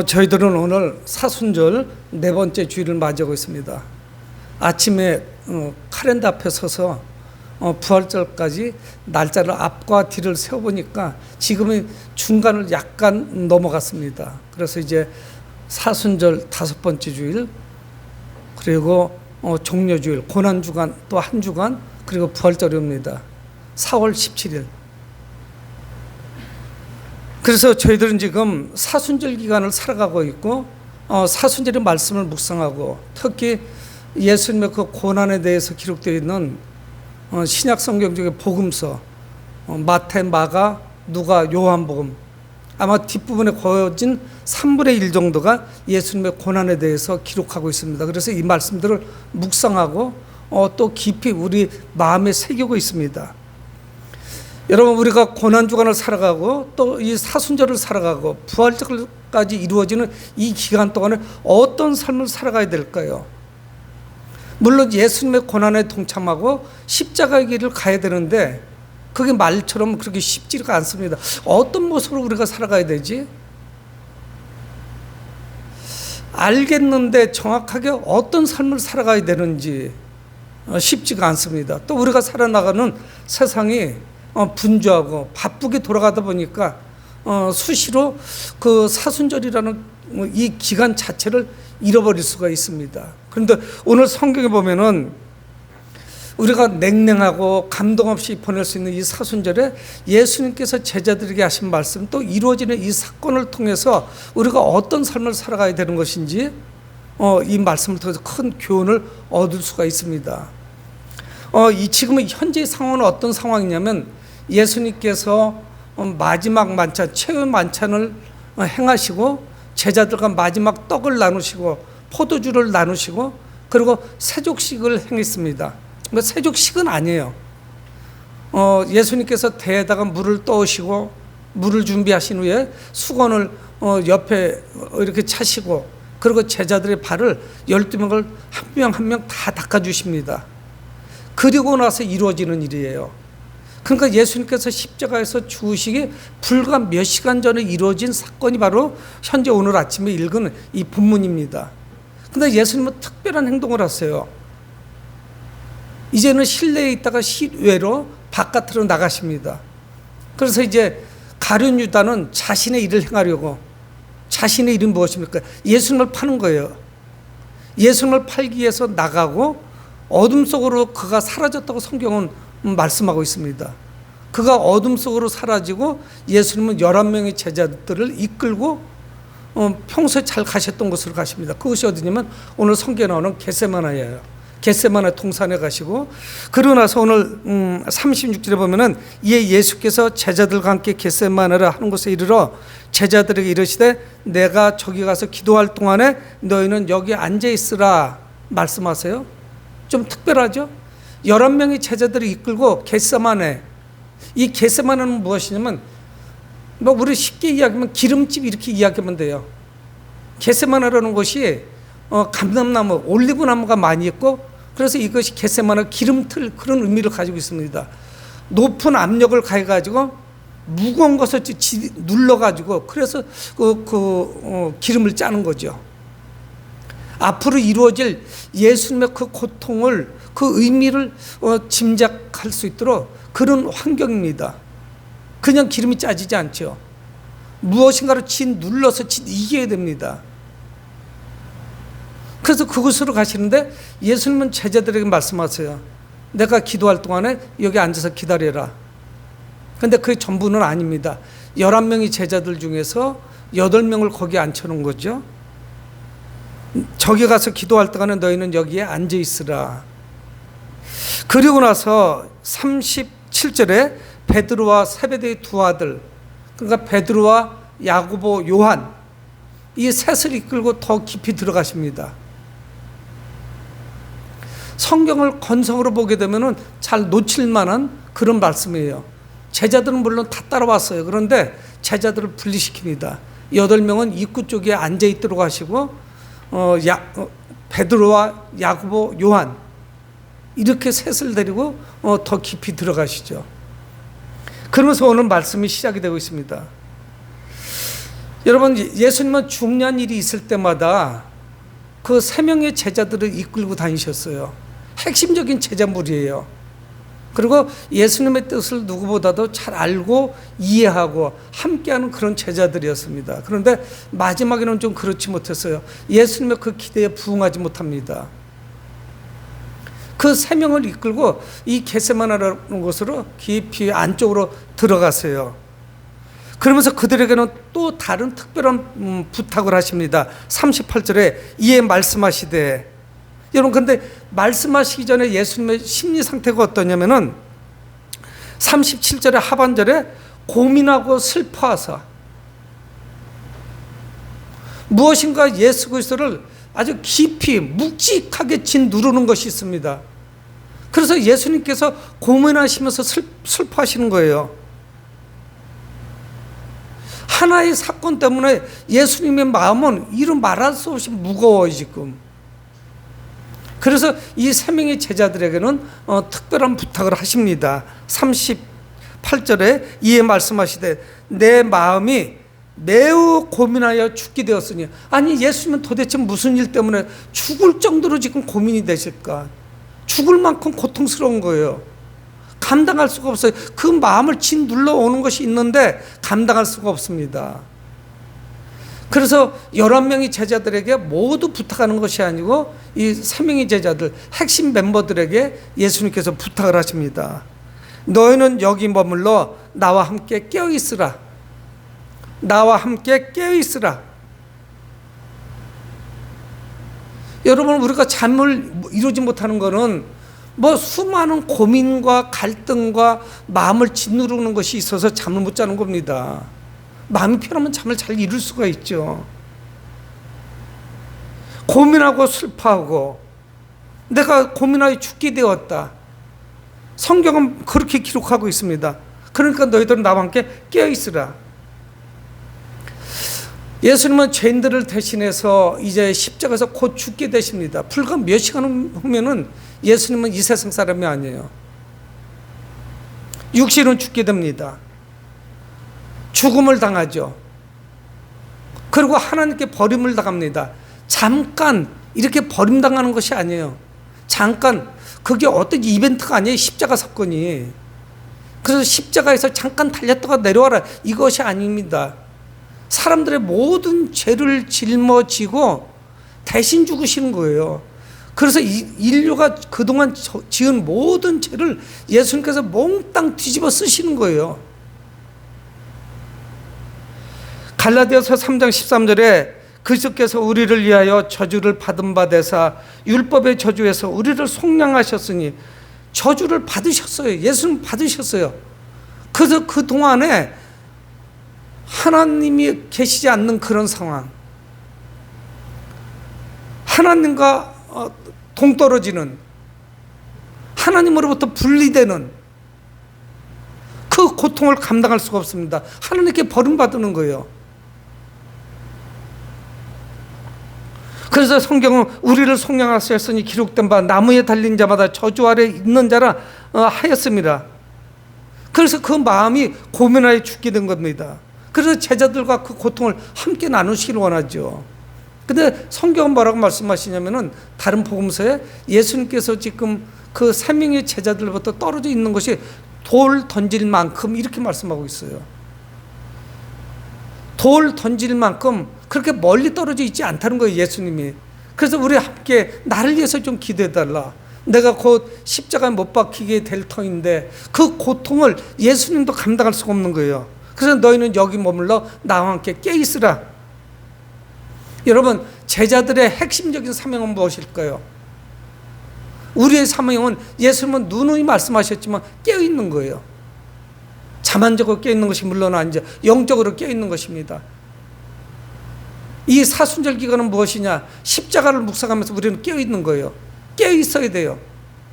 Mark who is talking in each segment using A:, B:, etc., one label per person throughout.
A: 저희들은 오늘 사순절 네 번째 주일을 맞이하고 있습니다. 아침에 카렌더 앞에 서서 부활절까지 날짜를 앞과 뒤를 세워보니까 지금은 중간을 약간 넘어갔습니다. 그래서 이제 사순절 다섯 번째 주일, 그리고 종려주일, 고난주간 또 한 주간, 그리고 부활절이 옵니다. 4월 17일. 그래서 저희들은 지금 사순절 기간을 살아가고 있고, 사순절의 말씀을 묵상하고, 특히 예수님의 그 고난에 대해서 기록되어 있는 신약 성경 중에 복음서, 마태, 마가, 누가, 요한복음, 아마 뒷부분에 거진 3분의 1 정도가 예수님의 고난에 대해서 기록하고 있습니다. 그래서 이 말씀들을 묵상하고 또 깊이 우리 마음에 새기고 있습니다. 여러분, 우리가 고난주간을 살아가고 또 이 사순절을 살아가고 부활절까지 이루어지는 이 기간 동안에 어떤 삶을 살아가야 될까요? 물론 예수님의 고난에 동참하고 십자가의 길을 가야 되는데 그게 말처럼 그렇게 쉽지가 않습니다. 어떤 모습으로 우리가 살아가야 되지? 알겠는데 정확하게 어떤 삶을 살아가야 되는지 쉽지가 않습니다. 또 우리가 살아나가는 세상이 분주하고 바쁘게 돌아가다 보니까 수시로 그 사순절이라는 이 기간 자체를 잃어버릴 수가 있습니다. 그런데 오늘 성경에 보면은 우리가 냉랭하고 감동 없이 보낼 수 있는 이 사순절에 예수님께서 제자들에게 하신 말씀, 또 이루어지는 이 사건을 통해서 우리가 어떤 삶을 살아가야 되는 것인지 이 말씀을 통해서 큰 교훈을 얻을 수가 있습니다. 지금의 현재 상황은 어떤 상황이냐면 예수님께서 마지막 만찬, 최후 만찬을 행하시고 제자들과 마지막 떡을 나누시고 포도주를 나누시고 그리고 세족식을 행했습니다. 세족식은 아니에요. 예수님께서 대에다가 물을 떠오시고 물을 준비하신 후에 수건을 옆에 이렇게 차시고 그리고 제자들의 발을 12명을 한 명 한 명 다 닦아주십니다. 그리고 나서 이루어지는 일이에요. 그러니까 예수님께서 십자가에서 죽으시기 불과 몇 시간 전에 이루어진 사건이 바로 현재 오늘 아침에 읽은 이 본문입니다. 그런데 예수님은 특별한 행동을 하세요. 이제는 실내에 있다가 실외로 바깥으로 나가십니다. 그래서 이제 가룟 유다는 자신의 일을 행하려고, 자신의 일은 무엇입니까? 예수님을 파는 거예요. 예수님을 팔기 위해서 나가고 어둠 속으로 그가 사라졌다고 성경은 말씀하고 있습니다. 그가 어둠 속으로 사라지고 예수님은 11명의 제자들을 이끌고 평소에 잘 가셨던 곳으로 가십니다. 그것이 어디냐면 오늘 성경에 나오는 겟세마네예요. 겟세마네 동산에 가시고, 그러고 나서 오늘 36절에 보면은 이에 예수께서 제자들과 함께 겟세마네를 하는 곳에 이르러 제자들에게 이르시되 내가 저기 가서 기도할 동안에 너희는 여기 앉아 있으라 말씀하세요. 좀 특별하죠? 11명의 제자들을 이끌고 겟세마네, 이 겟세마네는 무엇이냐면 우리 쉽게 이야기하면 기름집 이렇게 이야기하면 돼요. 겟세마네라는 곳이 감람나무, 올리브나무가 많이 있고 그래서 이것이 겟세마네 기름틀 그런 의미를 가지고 있습니다. 높은 압력을 가해가지고 무거운 것을 눌러가지고 그래서 기름을 짜는 거죠. 앞으로 이루어질 예수님의 그 고통을, 그 의미를 짐작할 수 있도록 그런 환경입니다. 그냥 기름이 짜지지 않죠. 무엇인가를 눌러서 이겨야 됩니다. 그래서 그곳으로 가시는데 예수님은 제자들에게 말씀하세요. 내가 기도할 동안에 여기 앉아서 기다려라. 그런데 그게 전부는 아닙니다. 11명의 제자들 중에서 8명을 거기에 앉혀놓은 거죠. 저기 가서 기도할 동안에 너희는 여기에 앉아 있으라. 그리고 나서 37절에 베드로와 세베대의 두 아들, 그러니까 베드로와 야고보, 요한, 이 셋을 이끌고 더 깊이 들어가십니다. 성경을 건성으로 보게 되면 잘 놓칠 만한 그런 말씀이에요. 제자들은 물론 다 따라왔어요. 그런데 제자들을 분리시킵니다. 8명은 입구 쪽에 앉아 있도록 하시고 베드로와 야고보, 요한 이렇게 셋을 데리고 더 깊이 들어가시죠. 그러면서 오늘 말씀이 시작이 되고 있습니다. 여러분, 예수님은 중요한 일이 있을 때마다 그 세 명의 제자들을 이끌고 다니셨어요. 핵심적인 제자물이에요. 그리고 예수님의 뜻을 누구보다도 잘 알고 이해하고 함께하는 그런 제자들이었습니다. 그런데 마지막에는 좀 그렇지 못했어요. 예수님의 그 기대에 부응하지 못합니다. 그 세 명을 이끌고 이 겟세마네라는 곳으로 깊이 안쪽으로 들어갔어요. 그러면서 그들에게는 또 다른 특별한 부탁을 하십니다. 38절에 이에 말씀하시되, 여러분 근데 말씀하시기 전에 예수님의 심리 상태가 어떠냐면은 37절의 하반절에 고민하고 슬퍼하사 무엇인가 예수 그리스도를 아주 깊이 묵직하게 짓누르는 것이 있습니다. 그래서 예수님께서 고민하시면서 슬퍼하시는 거예요. 하나의 사건 때문에 예수님의 마음은 이루 말할 수 없이 무거워요 지금. 그래서 이 세 명의 제자들에게는 특별한 부탁을 하십니다. 38절에 이에 말씀하시되 내 마음이 매우 고민하여 죽게 되었으니, 아니 예수님은 도대체 무슨 일 때문에 죽을 정도로 지금 고민이 되실까? 죽을 만큼 고통스러운 거예요. 감당할 수가 없어요. 그 마음을 짓눌러 오는 것이 있는데 감당할 수가 없습니다. 그래서 11명의 제자들에게 모두 부탁하는 것이 아니고 이 3명의 제자들, 핵심 멤버들에게 예수님께서 부탁을 하십니다. 너희는 여기 머물러 나와 함께 깨어있으라. 나와 함께 깨어있으라. 여러분, 우리가 잠을 이루지 못하는 것은 수많은 고민과 갈등과 마음을 짓누르는 것이 있어서 잠을 못 자는 겁니다. 마음이 편하면 잠을 잘 이룰 수가 있죠. 고민하고 슬퍼하고 내가 고민하여 죽게 되었다. 성경은 그렇게 기록하고 있습니다. 그러니까 너희들은 나와 함께 깨어있으라. 예수님은 죄인들을 대신해서 이제 십자가에서 곧 죽게 되십니다. 불과 몇 시간 후면은 예수님은 이 세상 사람이 아니에요. 육신은 죽게 됩니다. 죽음을 당하죠. 그리고 하나님께 버림을 당합니다. 잠깐 이렇게 버림당하는 것이 아니에요. 잠깐, 그게 어떤 이벤트가 아니에요. 십자가 사건이. 그래서 십자가에서 잠깐 달렸다가 내려와라, 이것이 아닙니다. 사람들의 모든 죄를 짊어지고 대신 죽으시는 거예요. 그래서 인류가 그동안 지은 모든 죄를 예수님께서 몽땅 뒤집어 쓰시는 거예요. 갈라디아서 3장 13절에 그리스도께서 우리를 위하여 저주를 받은 바 되사 율법의 저주에서 우리를 속량하셨으니, 저주를 받으셨어요. 예수님 받으셨어요. 그래서 그 동안에 하나님이 계시지 않는 그런 상황, 하나님과 동떨어지는, 하나님으로부터 분리되는 그 고통을 감당할 수가 없습니다. 하나님께 버림받는 거예요. 그래서 성경은 우리를 속량하셨으니 기록된 바 나무에 달린 자마다 저주 아래 있는 자라 하였습니다. 그래서 그 마음이 고민하여 죽게 된 겁니다. 그래서 제자들과 그 고통을 함께 나누시길 원하죠. 근데 성경은 뭐라고 말씀하시냐면은 다른 복음서에 예수님께서 지금 그 3명의 제자들부터 떨어져 있는 것이 돌 던질 만큼, 이렇게 말씀하고 있어요. 돌 던질 만큼 그렇게 멀리 떨어져 있지 않다는 거예요, 예수님이. 그래서 우리 함께 나를 위해서 좀 기도해달라. 내가 곧 십자가에 못 박히게 될 터인데 그 고통을 예수님도 감당할 수가 없는 거예요. 그래서 너희는 여기 머물러 나와 함께 깨있으라. 여러분, 제자들의 핵심적인 사명은 무엇일까요? 우리의 사명은, 예수님은 누누이 말씀하셨지만 깨어있는 거예요. 자만적으로 깨어있는 것이 물론 아니죠. 영적으로 깨어있는 것입니다. 이 사순절 기간은 무엇이냐? 십자가를 묵상하면서 우리는 깨어있는 거예요. 깨어있어야 돼요.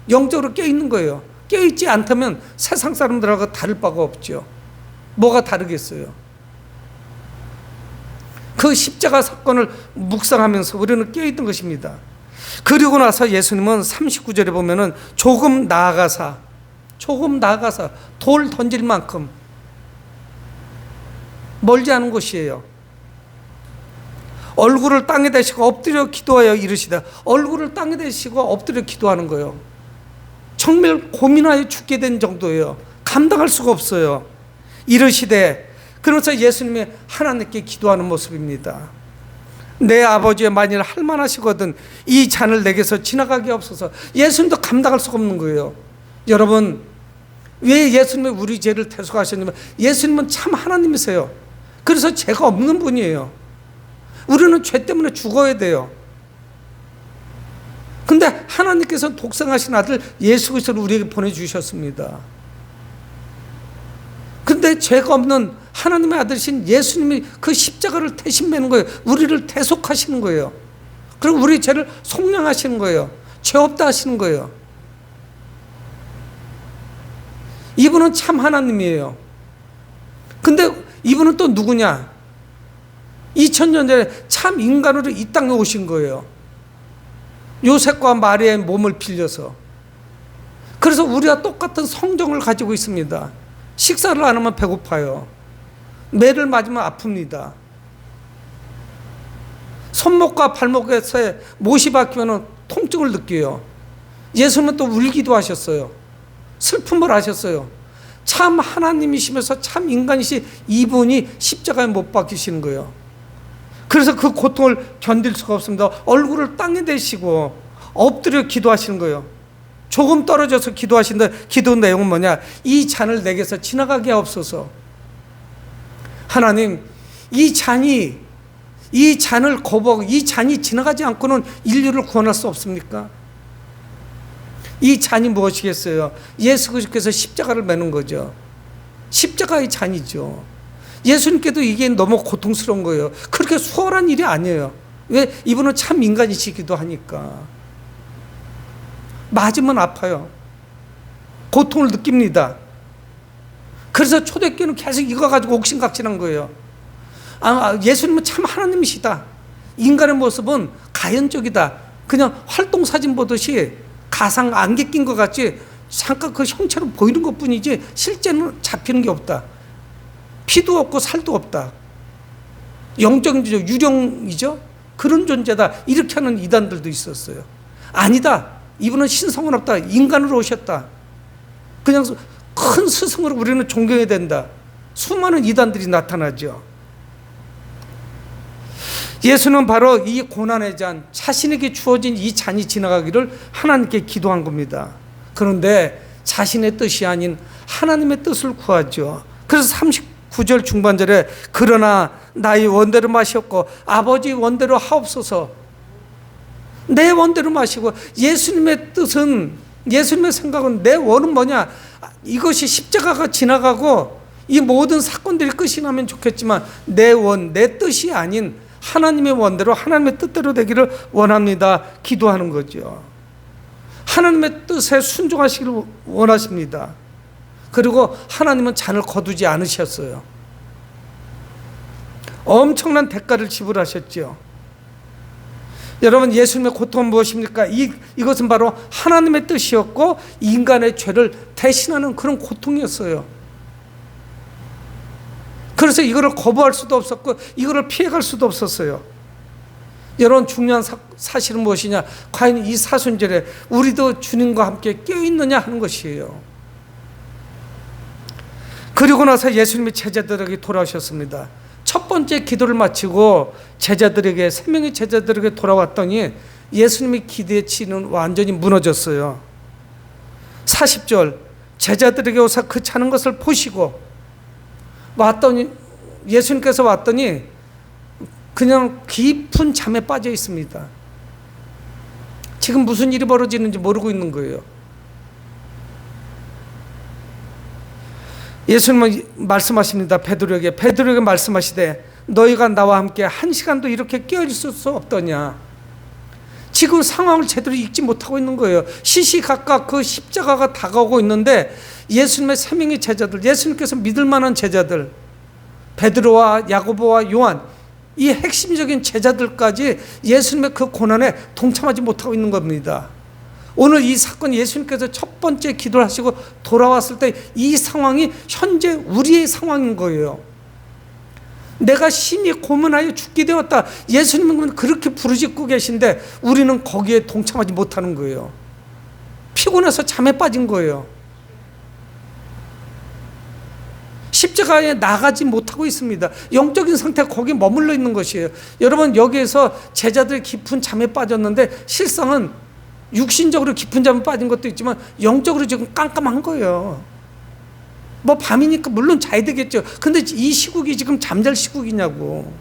A: 영적으로 깨어있는 거예요. 깨어있지 않다면 세상 사람들하고 다를 바가 없죠. 뭐가 다르겠어요? 그 십자가 사건을 묵상하면서 우리는 깨어있는 것입니다. 그리고 나서 예수님은 39절에 보면은 조금 나아가사 돌 던질 만큼 멀지 않은 곳이에요. 얼굴을 땅에 대시고 엎드려 기도하여 이르시다. 얼굴을 땅에 대시고 엎드려 기도하는 거예요. 정말 고민하여 죽게 된 정도예요. 감당할 수가 없어요. 이르시되, 그래서 예수님이 하나님께 기도하는 모습입니다. 내 아버지여, 만일 할만하시거든 이 잔을 내게서 지나가게 없어서. 예수님도 감당할 수가 없는 거예요. 여러분, 왜 예수님이 우리 죄를 대속하셨냐면 예수님은 참 하나님이세요. 그래서 죄가 없는 분이에요. 우리는 죄 때문에 죽어야 돼요. 근데 하나님께서는 독생하신 아들 예수 그리스도를 우리에게 보내주셨습니다. 근데 죄가 없는 하나님의 아들이신 예수님이 그 십자가를 대신 매는 거예요. 우리를 대속하시는 거예요. 그리고 우리 죄를 속량하시는 거예요. 죄 없다 하시는 거예요. 이분은 참 하나님이에요. 근데 이분은 또 누구냐? 2000년 전에 참 인간으로 이 땅에 오신 거예요. 요셉과 마리아의 몸을 빌려서. 그래서 우리와 똑같은 성정을 가지고 있습니다. 식사를 안 하면 배고파요. 매를 맞으면 아픕니다. 손목과 발목에서 못이 박히면 통증을 느껴요. 예수님은 또 울기도 하셨어요. 슬픔을 하셨어요. 참 하나님이시면서 참 인간이시 이분이 십자가에 못 박히시는 거예요. 그래서 그 고통을 견딜 수가 없습니다. 얼굴을 땅에 대시고 엎드려 기도하시는 거예요. 조금 떨어져서 기도하시는데 기도 내용은 뭐냐? 이 잔을 내게서 지나가게 하옵소서. 하나님, 이 잔을 거부하고 이 잔이 지나가지 않고는 인류를 구원할 수 없습니까? 이 잔이 무엇이겠어요? 예수 그리스도께서 십자가를 매는 거죠. 십자가의 잔이죠. 예수님께도 이게 너무 고통스러운 거예요. 그렇게 수월한 일이 아니에요. 왜? 이분은 참 인간이시기도 하니까. 맞으면 아파요. 고통을 느낍니다. 그래서 초대교회는 계속 이거 가지고 옥신각신한 거예요. 예수님은 참 하나님이시다. 인간의 모습은 가연적이다. 그냥 활동사진 보듯이 가상 안개 낀 것 같이 잠깐 그 형체로 보이는 것 뿐이지 실제는 잡히는 게 없다. 피도 없고 살도 없다. 영적이죠. 유령이죠. 그런 존재다. 이렇게 하는 이단들도 있었어요. 아니다. 이분은 신성은 없다. 인간으로 오셨다. 그냥 큰 스승으로 우리는 존경해야 된다. 수많은 이단들이 나타나죠. 예수는 바로 이 고난의 잔, 자신에게 주어진 이 잔이 지나가기를 하나님께 기도한 겁니다. 그런데 자신의 뜻이 아닌 하나님의 뜻을 구하죠. 그래서 39절 중반절에 그러나 나의 원대로 마시옵고 아버지 원대로 하옵소서. 내 원대로 마시고, 예수님의 뜻은, 예수님의 생각은, 내 원은 뭐냐? 이것이 십자가가 지나가고 이 모든 사건들이 끝이 나면 좋겠지만 내 원, 내 뜻이 아닌 하나님의 원대로, 하나님의 뜻대로 되기를 원합니다. 기도하는 거죠. 하나님의 뜻에 순종하시기를 원하십니다. 그리고 하나님은 잔을 거두지 않으셨어요. 엄청난 대가를 지불하셨죠. 여러분, 예수님의 고통은 무엇입니까? 이것은 바로 하나님의 뜻이었고 인간의 죄를 대신하는 그런 고통이었어요. 그래서 이거를 거부할 수도 없었고 이거를 피해갈 수도 없었어요. 여러분, 중요한 사실은 무엇이냐? 과연 이 사순절에 우리도 주님과 함께 껴있느냐 하는 것이에요. 그리고 나서 예수님이 제자들에게 돌아오셨습니다. 첫 번째 기도를 마치고 제자들에게, 3명의 제자들에게 돌아왔더니 예수님의 기대치는 완전히 무너졌어요. 40절, 제자들에게 오사 그 차는 것을 보시고 왔더니, 예수님께서 왔더니 그냥 깊은 잠에 빠져 있습니다. 지금 무슨 일이 벌어지는지 모르고 있는 거예요. 예수님은 말씀하십니다. 베드로에게 말씀하시되 너희가 나와 함께 1시간도 이렇게 깨어있을 수 없더냐. 지금 상황을 제대로 읽지 못하고 있는 거예요. 시시각각 그 십자가가 다가오고 있는데 예수님의 3명의 제자들, 예수님께서 믿을 만한 제자들, 베드로와 야고보와 요한, 이 핵심적인 제자들까지 예수님의 그 고난에 동참하지 못하고 있는 겁니다. 오늘 이 사건, 예수님께서 첫 번째 기도를 하시고 돌아왔을 때 이 상황이 현재 우리의 상황인 거예요. 내가 심히 고문하여 죽게 되었다. 예수님은 그렇게 부르짖고 계신데 우리는 거기에 동참하지 못하는 거예요. 피곤해서 잠에 빠진 거예요. 십자가에 나가지 못하고 있습니다. 영적인 상태가 거기에 머물러 있는 것이에요. 여러분, 여기에서 제자들이 깊은 잠에 빠졌는데 실상은 육신적으로 깊은 잠에 빠진 것도 있지만 영적으로 지금 깜깜한 거예요. 뭐 밤이니까 물론 자야 되겠죠. 근데 이 시국이 지금 잠잘 시국이냐고.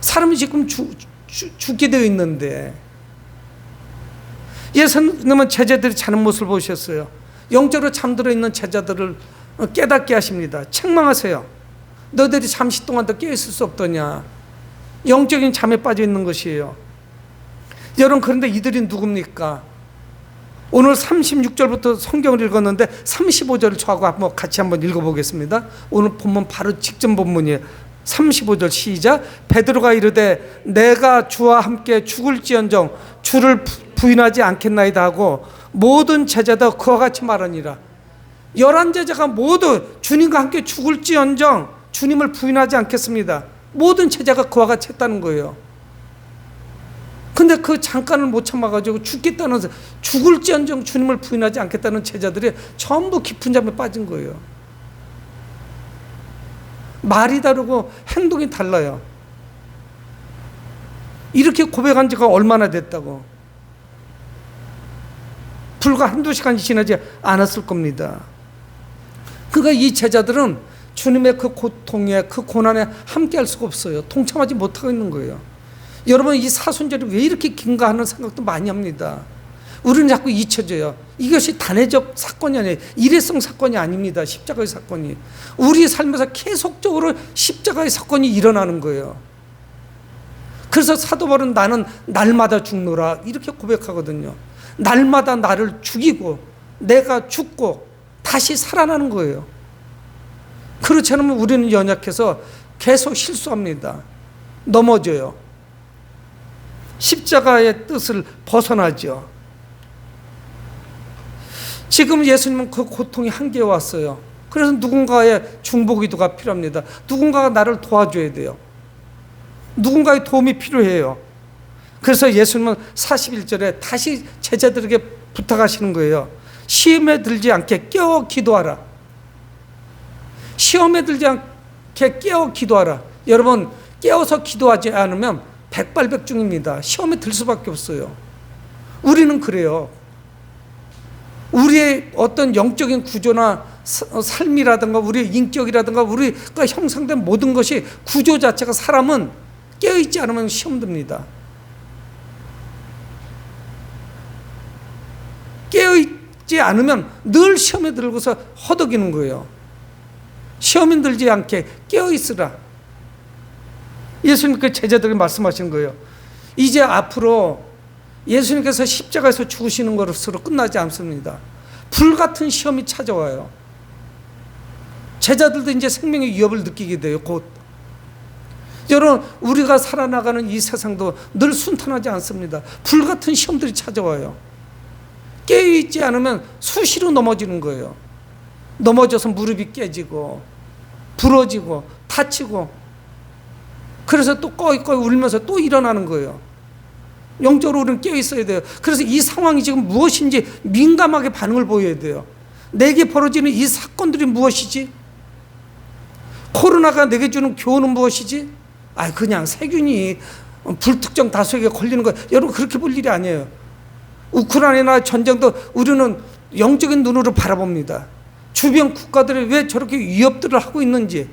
A: 사람이 지금 죽게 되어 있는데. 예수님은 제자들이 자는 모습을 보셨어요. 영적으로 잠들어 있는 제자들을 깨닫게 하십니다. 책망하세요. 너희들이 잠시 동안 더 깨어있을 수 없더냐. 영적인 잠에 빠져 있는 것이에요. 여러분, 그런데 이들이 누굽니까? 오늘 36절부터 성경을 읽었는데 35절을 저하고 같이 한번 읽어보겠습니다. 오늘 본문 바로 직전 본문이에요. 35절 시작. 베드로가 이르되 내가 주와 함께 죽을지언정 주를 부인하지 않겠나이다 하고 모든 제자다 그와 같이 말하니라. 11제자가 모두 주님과 함께 죽을지언정 주님을 부인하지 않겠습니다. 모든 제자가 그와 같이 했다는 거예요. 근데 그 잠깐을 못 참아가지고 죽을지언정 주님을 부인하지 않겠다는 제자들이 전부 깊은 잠에 빠진 거예요. 말이 다르고 행동이 달라요. 이렇게 고백한 지가 얼마나 됐다고. 불과 한두 시간이 지나지 않았을 겁니다. 그러니까 이 제자들은 주님의 그 고통에, 그 고난에 함께 할 수가 없어요. 동참하지 못하고 있는 거예요. 여러분, 이 사순절이 왜 이렇게 긴가 하는 생각도 많이 합니다. 우리는 자꾸 잊혀져요. 이것이 단회적 사건이 아니에요. 일회성 사건이 아닙니다. 십자가의 사건이. 우리 삶에서 계속적으로 십자가의 사건이 일어나는 거예요. 그래서 사도 바울은 나는 날마다 죽노라 이렇게 고백하거든요. 날마다 나를 죽이고 내가 죽고 다시 살아나는 거예요. 그렇지 않으면 우리는 연약해서 계속 실수합니다. 넘어져요. 십자가의 뜻을 벗어나죠. 지금 예수님은 그 고통이 한계에 왔어요. 그래서 누군가의 중보기도가 필요합니다. 누군가가 나를 도와줘야 돼요. 누군가의 도움이 필요해요. 그래서 예수님은 41절에 다시 제자들에게 부탁하시는 거예요. 시험에 들지 않게 깨어 기도하라. 시험에 들지 않게 깨어 기도하라. 여러분, 깨어서 기도하지 않으면 백발백중입니다. 시험에 들 수밖에 없어요. 우리는 그래요. 우리의 어떤 영적인 구조나 삶이라든가 우리의 인격이라든가 우리가 형성된 모든 것이 구조 자체가 사람은 깨어있지 않으면 시험 듭니다. 깨어있지 않으면 늘 시험에 들고서 허덕이는 거예요. 시험에 들지 않게 깨어있으라. 예수님께서 제자들에게 말씀하신 거예요. 이제 앞으로 예수님께서 십자가에서 죽으시는 것으로 끝나지 않습니다. 불같은 시험이 찾아와요. 제자들도 이제 생명의 위협을 느끼게 돼요. 곧. 여러분, 우리가 살아나가는 이 세상도 늘 순탄하지 않습니다. 불같은 시험들이 찾아와요. 깨어있지 않으면 수시로 넘어지는 거예요. 넘어져서 무릎이 깨지고 부러지고 다치고 그래서 또 꺼이꺼이 울면서 또 일어나는 거예요. 영적으로 우리는 깨어있어야 돼요. 그래서 이 상황이 지금 무엇인지 민감하게 반응을 보여야 돼요. 내게 벌어지는 이 사건들이 무엇이지? 코로나가 내게 주는 교훈은 무엇이지? 그냥 세균이 불특정 다수에게 걸리는 거예요. 여러분, 그렇게 볼 일이 아니에요. 우크라이나 전쟁도 우리는 영적인 눈으로 바라봅니다. 주변 국가들이 왜 저렇게 위협들을 하고 있는지,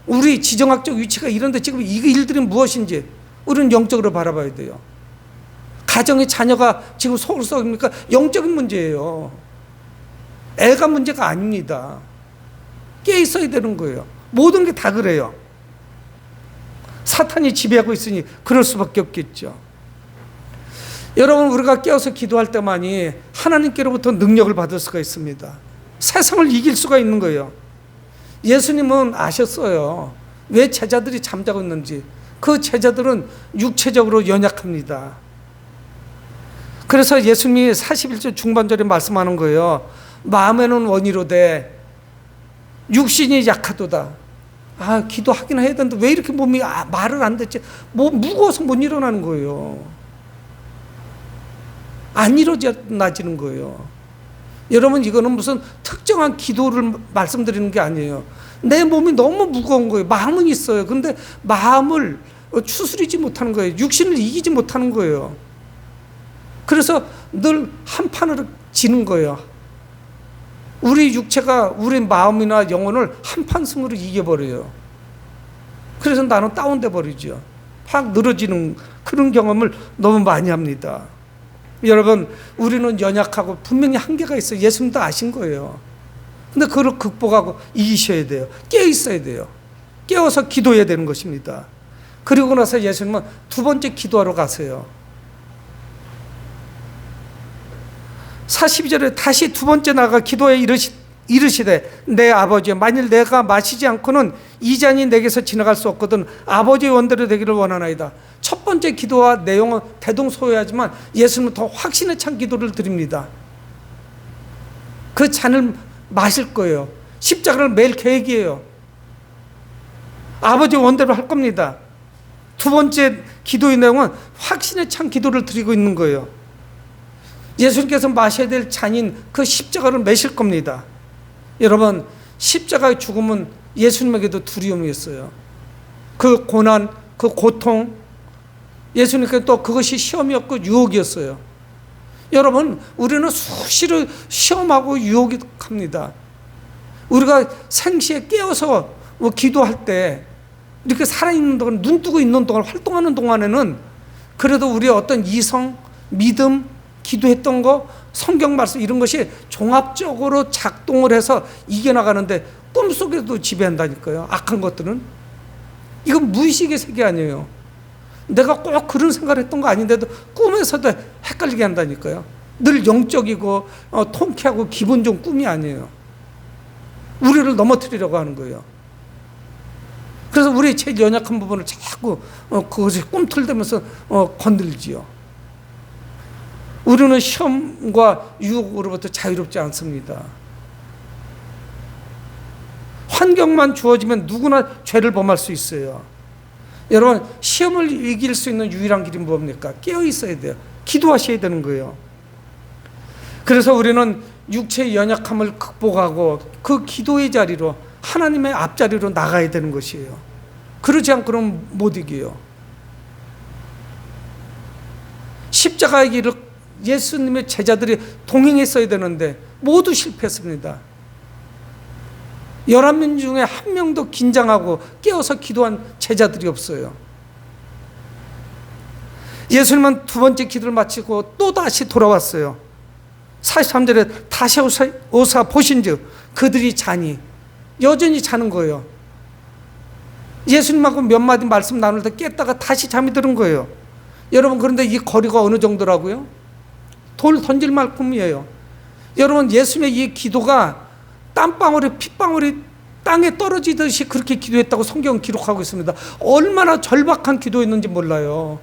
A: 우리 지정학적 위치가 이런데 지금 이 일들이 무엇인지 우리는 영적으로 바라봐야 돼요. 가정의 자녀가 지금 속을 썩입니까? 영적인 문제예요. 애가 문제가 아닙니다. 깨 있어야 되는 거예요. 모든 게 다 그래요. 사탄이 지배하고 있으니 그럴 수밖에 없겠죠. 여러분, 우리가 깨어서 기도할 때만이 하나님께로부터 능력을 받을 수가 있습니다. 세상을 이길 수가 있는 거예요. 예수님은 아셨어요. 왜 제자들이 잠자고 있는지. 그 제자들은 육체적으로 연약합니다. 그래서 예수님이 41절 중반절에 말씀하는 거예요. 마음에는 원이로되 육신이 약하도다. 기도하긴 해야 되는데 왜 이렇게 몸이 말을 안 듣지? 무거워서 못 일어나는 거예요. 안 일어나지는 거예요. 여러분, 이거는 무슨 특정한 기도를 말씀드리는 게 아니에요. 내 몸이 너무 무거운 거예요. 마음은 있어요. 그런데 마음을 추스리지 못하는 거예요. 육신을 이기지 못하는 거예요. 그래서 늘 한판으로 지는 거예요. 우리 육체가 우리 마음이나 영혼을 한판승으로 이겨버려요. 그래서 나는 다운돼 버리죠. 확 늘어지는 그런 경험을 너무 많이 합니다. 여러분, 우리는 연약하고 분명히 한계가 있어요. 예수님도 아신 거예요. 근데 그걸 극복하고 이기셔야 돼요. 깨어 있어야 돼요. 깨어서 기도해야 되는 것입니다. 그리고 나서 예수님은 두 번째 기도하러 가세요. 42절에 다시 두 번째 나가 기도에 이르시되 내 아버지여, 만일 내가 마시지 않고는 이 잔이 내게서 지나갈 수 없거든 아버지의 원대로 되기를 원하나이다. 첫 번째 기도와 내용은 대동소이하지만 예수님은 더 확신에 찬 기도를 드립니다. 그 잔을 마실 거예요. 십자가를 맬 계획이에요. 아버지의 원대로 할 겁니다. 두 번째 기도의 내용은 확신에 찬 기도를 드리고 있는 거예요. 예수님께서 마셔야 될 잔인 그 십자가를 매실 겁니다. 여러분, 십자가의 죽음은 예수님에게도 두려움이었어요. 그 고난, 그 고통, 예수님께 또 그것이 시험이었고 유혹이었어요. 여러분, 우리는 수시로 시험하고 유혹이 합니다. 우리가 생시에 깨어서 기도할 때 이렇게 살아있는 동안, 눈 뜨고 있는 동안, 활동하는 동안에는 그래도 우리의 어떤 이성, 믿음, 기도했던 거, 성경 말씀 이런 것이 종합적으로 작동을 해서 이겨나가는데 꿈속에도 지배한다니까요. 악한 것들은. 이건 무의식의 세계 아니에요. 내가 꼭 그런 생각을 했던 거 아닌데도 꿈에서도 헷갈리게 한다니까요. 늘 영적이고 통쾌하고 기분 좋은 꿈이 아니에요. 우리를 넘어뜨리려고 하는 거예요. 그래서 우리의 제일 연약한 부분을 자꾸 그것이 꿈틀대면서 건들지요. 우리는 시험과 유혹으로부터 자유롭지 않습니다. 환경만 주어지면 누구나 죄를 범할 수 있어요. 여러분, 시험을 이길 수 있는 유일한 길이 뭡니까? 깨어 있어야 돼요. 기도하셔야 되는 거예요. 그래서 우리는 육체의 연약함을 극복하고 그 기도의 자리로, 하나님의 앞자리로 나가야 되는 것이에요. 그러지 않고는 못 이겨요. 십자가의 길을 예수님의 제자들이 동행했어야 되는데 모두 실패했습니다. 11명 중에 한 명도 긴장하고 깨어서 기도한 제자들이 없어요. 예수님은 두 번째 기도를 마치고 또 다시 돌아왔어요. 43절에 다시 오사 보신즉 그들이 자니, 여전히 자는 거예요. 예수님하고 몇 마디 말씀 나눌 때 깼다가 다시 잠이 드는 거예요. 여러분, 그런데 이 거리가 어느 정도라고요? 돌 던질 만큼이에요. 여러분, 예수님의 이 기도가 땀방울이 핏방울이 땅에 떨어지듯이 그렇게 기도했다고 성경은 기록하고 있습니다. 얼마나 절박한 기도였는지 몰라요.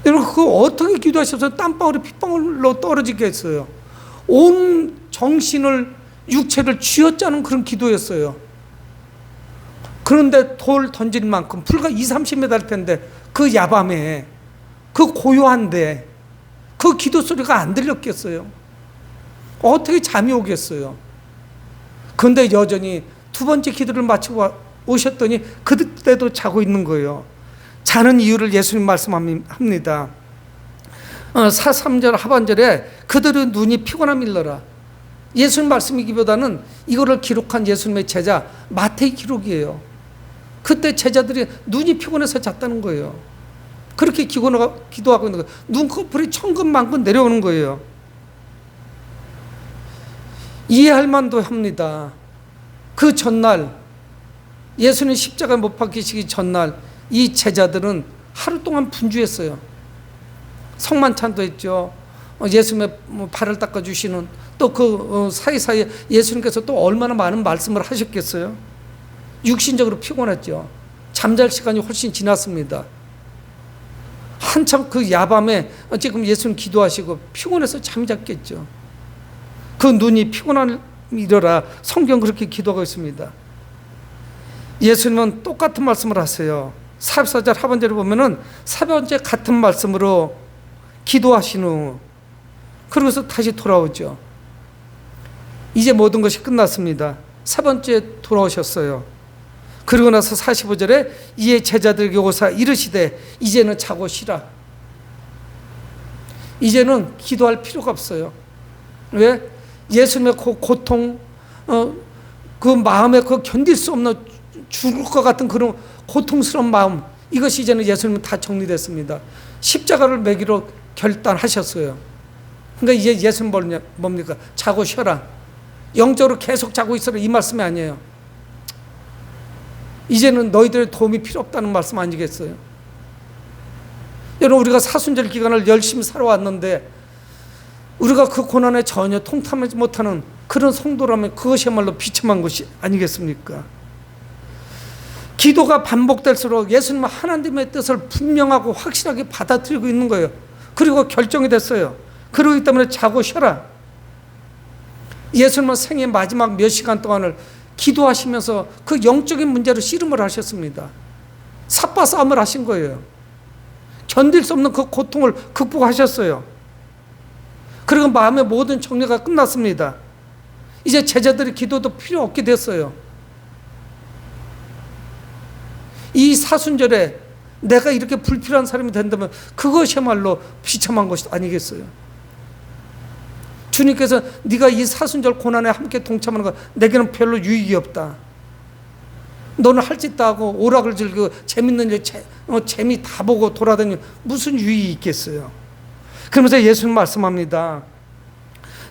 A: 여러분, 그거 어떻게 기도하셔서 땀방울이 핏방울로 떨어지게 했어요? 온 정신을, 육체를 쥐어짜는 그런 기도였어요. 그런데 돌 던질 만큼 불과 20-30m 할 텐데 그 야밤에, 그 고요한데 그 기도 소리가 안 들렸겠어요? 어떻게 잠이 오겠어요? 그런데 여전히 두 번째 기도를 마치고 오셨더니 그때도 자고 있는 거예요. 자는 이유를 예수님 말씀합니다. 43절 하반절에 그들의 눈이 피곤함 일러라. 예수님 말씀이기보다는 이거를 기록한 예수님의 제자 마태의 기록이에요. 그때 제자들이 눈이 피곤해서 잤다는 거예요. 그렇게 기도하고 있는 거예요. 눈꺼풀이 천근만근 내려오는 거예요. 이해할 만도 합니다. 그 전날, 예수님 십자가에 못 박히시기 전날 이 제자들은 하루 동안 분주했어요. 성만찬도 했죠. 예수님의 발을 닦아주시는, 또 그 사이사이에 예수님께서 또 얼마나 많은 말씀을 하셨겠어요. 육신적으로 피곤했죠. 잠잘 시간이 훨씬 지났습니다. 한참 그 야밤에 지금 예수님 기도하시고 피곤해서 잠이 잤겠죠. 그 눈이 피곤함 일어라. 성경 그렇게 기도하고 있습니다. 예수님은 똑같은 말씀을 하세요. 44절 하반절에 보면은 4번째 같은 말씀으로 기도하신 후 그러고서 다시 돌아오죠. 이제 모든 것이 끝났습니다. 4번째 돌아오셨어요. 그러고 나서 45절에 이에 제자들에게 오사 이르시되 이제는 자고 쉬라. 이제는 기도할 필요가 없어요. 왜? 예수님의 그 고통, 그 마음에 그 견딜 수 없는 죽을 것 같은 그런 고통스러운 마음, 이것이 이제는 예수님은 다 정리됐습니다. 십자가를 매기로 결단하셨어요. 그러니까 이제 예수님 뭡니까? 자고 쉬어라. 영적으로 계속 자고 있어라, 이 말씀이 아니에요. 이제는 너희들의 도움이 필요 없다는 말씀 아니겠어요? 여러분, 우리가 사순절 기간을 열심히 살아왔는데 우리가 그 고난에 전혀 통탐하지 못하는 그런 성도라면 그것이야말로 비참한 것이 아니겠습니까? 기도가 반복될수록 예수님은 하나님의 뜻을 분명하고 확실하게 받아들이고 있는 거예요. 그리고 결정이 됐어요. 그러기 때문에 자고 쉬어라. 예수님은 생애 마지막 몇 시간 동안을 기도하시면서 그 영적인 문제로 씨름을 하셨습니다. 삽과 싸움을 하신 거예요. 견딜 수 없는 그 고통을 극복하셨어요. 그리고 마음의 모든 정리가 끝났습니다. 이제 제자들의 기도도 필요 없게 됐어요. 이 사순절에 내가 이렇게 불필요한 사람이 된다면 그것이야말로 비참한 것이 아니겠어요? 주님께서 네가 이 사순절 고난에 함께 동참하는 거 내게는 별로 유익이 없다. 너는 할 짓 다 하고 오락을 즐기고 재밌는 일, 재미 다 보고 돌아다니면 무슨 유익이 있겠어요? 그러면서 예수님 말씀합니다.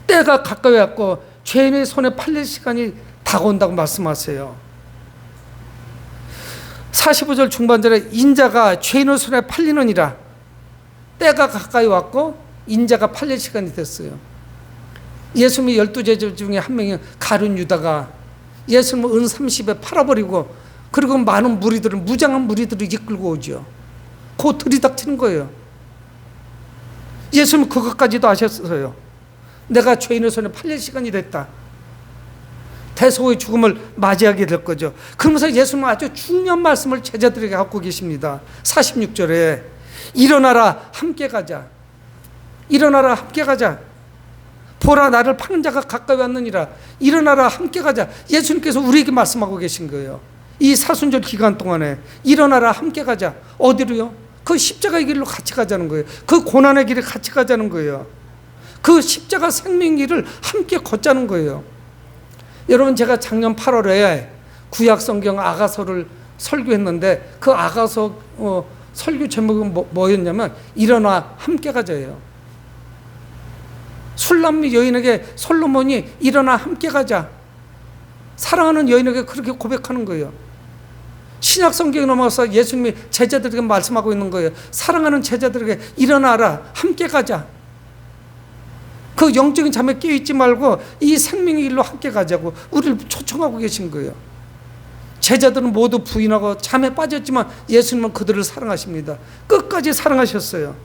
A: 때가 가까이 왔고 죄인의 손에 팔릴 시간이 다가온다고 말씀하세요. 45절 중반절에 인자가 죄인의 손에 팔리느니라. 때가 가까이 왔고 인자가 팔릴 시간이 됐어요. 예수님의 12제자 중에 한 명이 가룟 유다가 예수님을 은 30에 팔아버리고 그리고 많은 무리들을, 무장한 무리들을 이끌고 오죠. 곧 들이닥치는 거예요. 예수님은 그것까지도 아셨어요. 내가 죄인의 손에 팔릴 시간이 됐다. 대속의 죽음을 맞이하게 될 거죠. 그러면서 예수님은 아주 중요한 말씀을 제자들에게 갖고 계십니다. 46절에 일어나라 함께 가자. 일어나라 함께 가자. 보라 나를 파는 자가 가까이 왔느니라. 일어나라 함께 가자. 예수님께서 우리에게 말씀하고 계신 거예요. 이 사순절 기간 동안에 일어나라 함께 가자. 어디로요? 그 십자가의 길로 같이 가자는 거예요. 그 고난의 길을 같이 가자는 거예요. 그 십자가 생명의 길을 함께 걷자는 거예요. 여러분, 제가 작년 8월에 구약 성경 아가서를 설교했는데 그 아가서 설교 제목은 뭐였냐면 일어나 함께 가자예요. 술람미 여인에게 솔로몬이 일어나 함께 가자. 사랑하는 여인에게 그렇게 고백하는 거예요. 신약 성경에 넘어가서 예수님이 제자들에게 말씀하고 있는 거예요. 사랑하는 제자들에게 일어나라 함께 가자. 그 영적인 잠에 깨어있지 말고 이 생명의 길로 함께 가자고 우리를 초청하고 계신 거예요. 제자들은 모두 부인하고 잠에 빠졌지만 예수님은 그들을 사랑하십니다. 끝까지 사랑하셨어요.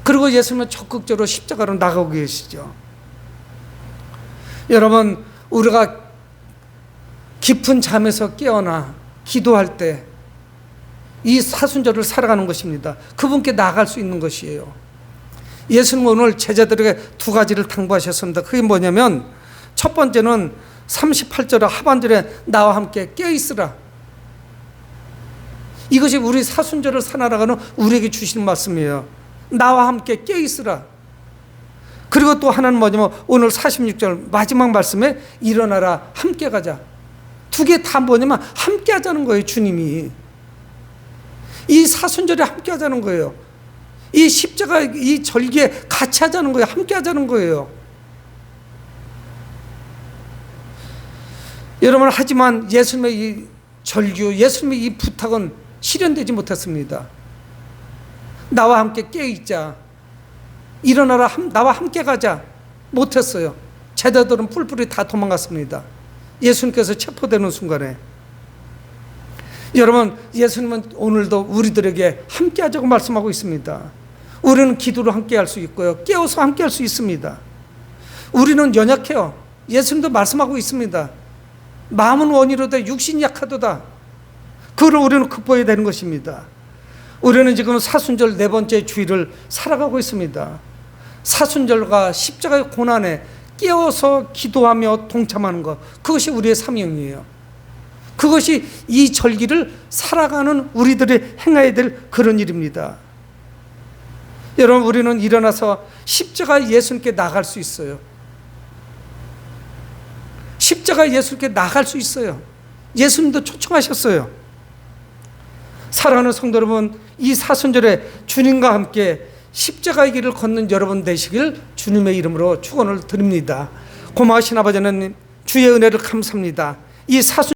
A: 그리고 예수님은 적극적으로 십자가로 나가고 계시죠. 여러분, 우리가 깊은 잠에서 깨어나 기도할 때 이 사순절을 살아가는 것입니다. 그분께 나아갈 수 있는 것이에요. 예수님은 오늘 제자들에게 두 가지를 당부하셨습니다. 그게 뭐냐면 첫 번째는 38절 하반절에 나와 함께 깨어있으라. 이것이 우리 사순절을 살아가는 우리에게 주시는 말씀이에요. 나와 함께 깨어있으라. 그리고 또 하나는 뭐냐면 오늘 46절 마지막 말씀에 일어나라 함께 가자. 두 개 다 뭐냐면 함께 하자는 거예요. 주님이 이 사순절에 함께 하자는 거예요. 이 십자가 이 절기에 같이 하자는 거예요. 함께 하자는 거예요. 여러분, 하지만 예수님의 이 절규, 예수님의 이 부탁은 실현되지 못했습니다. 나와 함께 깨어있자. 일어나라, 나와 함께 가자. 못했어요. 제자들은 뿔뿔이 다 도망갔습니다. 예수님께서 체포되는 순간에. 여러분, 예수님은 오늘도 우리들에게 함께 하자고 말씀하고 있습니다. 우리는 기도로 함께 할 수 있고요. 깨어서 함께 할 수 있습니다. 우리는 연약해요. 예수님도 말씀하고 있습니다. 마음은 원이로다 육신이 약하도다. 그걸 우리는 극복해야 되는 것입니다. 우리는 지금 사순절 네 번째 주일을 살아가고 있습니다. 사순절과 십자가의 고난에 깨어서 기도하며 동참하는 것, 그것이 우리의 사명이에요. 그것이 이 절기를 살아가는 우리들이 행해야 될 그런 일입니다. 여러분, 우리는 일어나서 십자가 예수님께 나갈 수 있어요. 십자가 예수님께 나갈 수 있어요. 예수님도 초청하셨어요. 사랑하는 성도 여러분, 이 사순절에 주님과 함께 십자가의 길을 걷는 여러분 되시길 주님의 이름으로 축원을 드립니다. 고마우신 아버지 하나님, 주의 은혜를 감사합니다. 이 사순